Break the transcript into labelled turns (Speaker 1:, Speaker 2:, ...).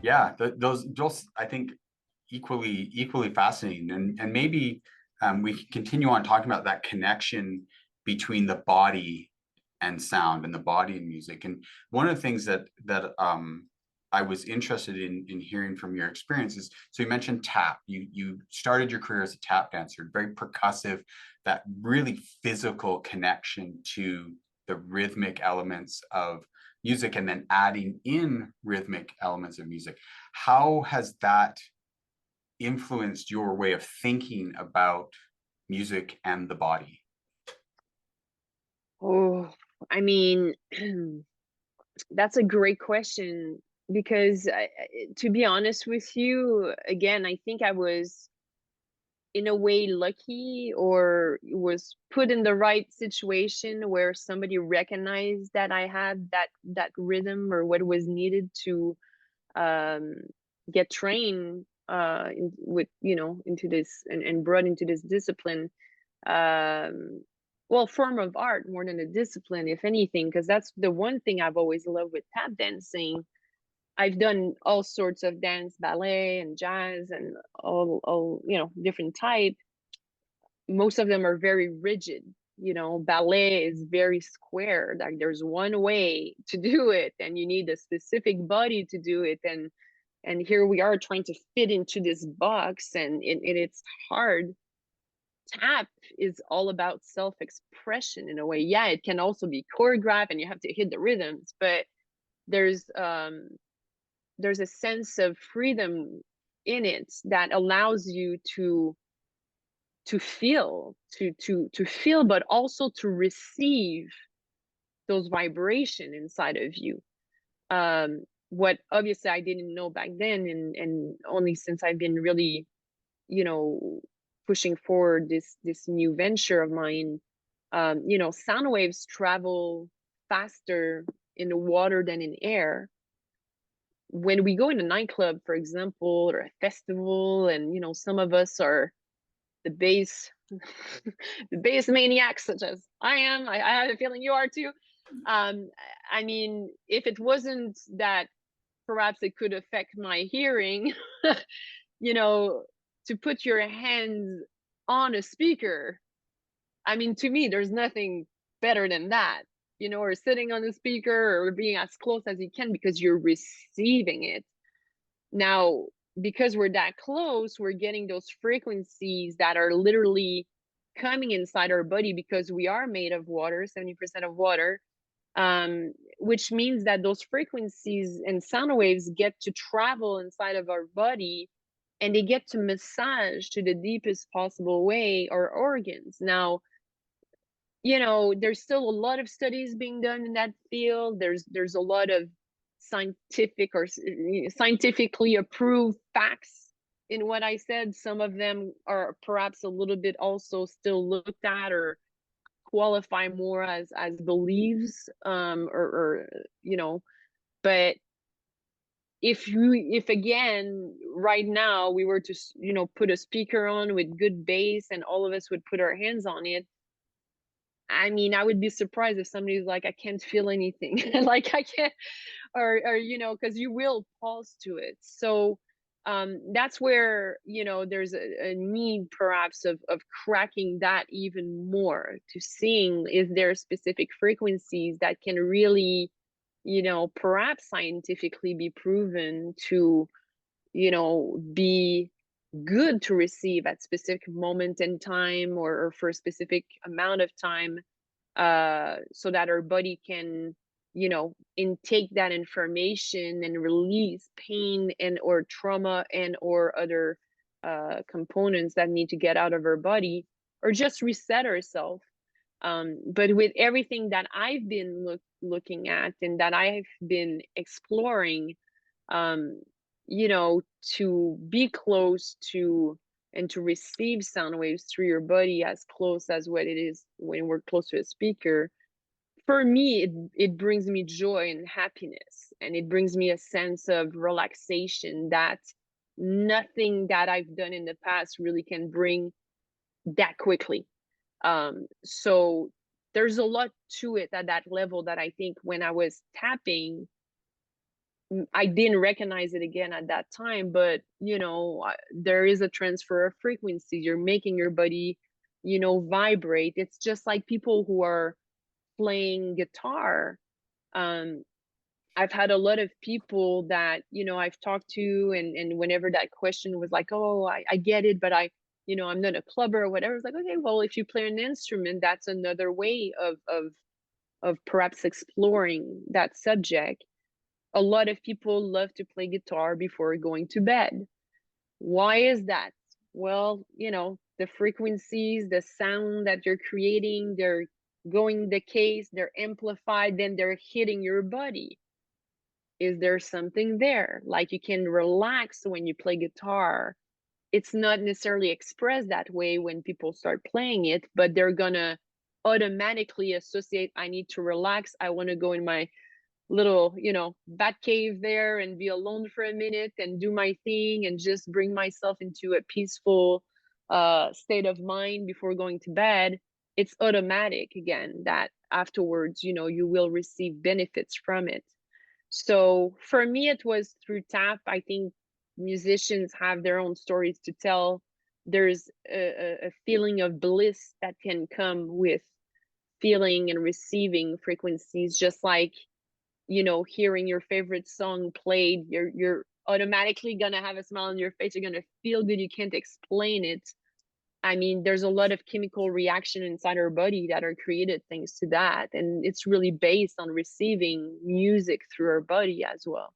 Speaker 1: Yeah, those I think equally fascinating, and maybe we can continue on talking about that connection between the body and sound, and the body and music. And one of the things that I was interested in hearing from your experiences. So you mentioned tap. You started your career as a tap dancer, very percussive, that really physical connection to the rhythmic elements of music, and then adding in rhythmic elements of music. How has that influenced your way of thinking about music and the body?
Speaker 2: Oh, I mean, that's a great question because to be honest with you, again, I think I was in a way lucky or was put in the right situation where somebody recognized that I had that rhythm or what was needed to um, get trained with into this and brought into this discipline. um well, form of art more than a discipline, if anything, because that's the one thing I've always loved with tap dancing. I've done all sorts of dance, ballet and jazz and all different type. Most of them are very rigid. Ballet is very square, like there's one way to do it and you need a specific body to do it. And here we are trying to fit into this box, and it's hard. Tap is all about self-expression in a way. Yeah, it can also be choreographed and you have to hit the rhythms, but there's um there's a sense of freedom in it that allows you to feel, but also to receive those vibration inside of you. What obviously I didn't know back then, and only since I've been really, you know, pushing forward this new venture of mine. Sound waves travel faster in the water than in air. When we go in a nightclub, for example, or a festival, and some of us are the bass the bass maniacs, such as I am. I have a feeling you are too. um I mean, if it wasn't that perhaps it could affect my hearing, you know to put your hands on a speaker, I mean, to me there's nothing better than that. Or sitting on the speaker or being as close as you can because you're receiving it. Now, because we're that close, we're getting those frequencies that are literally coming inside our body because we are made of water, 70% of water, which means that those frequencies and sound waves get to travel inside of our body and they get to massage to the deepest possible way our organs. Now, there's still a lot of studies being done in that field. There's a lot of scientific or scientifically approved facts in what I said. Some of them are perhaps a little bit also still looked at or qualify more as beliefs, or but if again right now we were to put a speaker on with good bass and all of us would put our hands on it, I mean, I would be surprised if somebody's like, I can't feel anything. Like I can't, or because you will pulse to it. So that's where there's a need perhaps of cracking that even more, to seeing is there specific frequencies that can really, perhaps scientifically be proven to, be good to receive at specific moment in time, or for a specific amount of time, so that our body can intake that information and release pain and or trauma and or other components that need to get out of our body, or just reset ourselves. But with everything that I've been looking at and that I've been exploring, um, to be close to and to receive sound waves through your body as close as what it is when we're close to a speaker, for me, it brings me joy and happiness, and it brings me a sense of relaxation that nothing that I've done in the past really can bring that quickly. So there's a lot to it at that level that I think when I was tapping, I didn't recognize it again at that time, but there is a transfer of frequency. You're making your body, vibrate. It's just like people who are playing guitar. Um, I've had a lot of people that, I've talked to, and whenever that question was like, oh, I get it, but I'm not a clubber or whatever. It's like, okay, well, if you play an instrument, that's another way of perhaps exploring that subject. A lot of people love to play guitar before going to bed. Why is that? Well, the frequencies, the sound that you're creating, they're going the case, they're amplified, then they're hitting your body. Is there something there? Like, you can relax when you play guitar. It's not necessarily expressed that way when people start playing it, but they're gonna automatically associate, I need to relax. I want to go in my little, bat cave there and be alone for a minute and do my thing and just bring myself into a peaceful state of mind before going to bed. It's automatic again that afterwards, you will receive benefits from it. So for me, it was through tap. I think musicians have their own stories to tell. There's a feeling of bliss that can come with feeling and receiving frequencies, just like hearing your favorite song played. You're automatically gonna have a smile on your face. You're gonna feel good. You can't explain it. I mean, there's a lot of chemical reaction inside our body that are created thanks to that, and it's really based on receiving music through our body as well.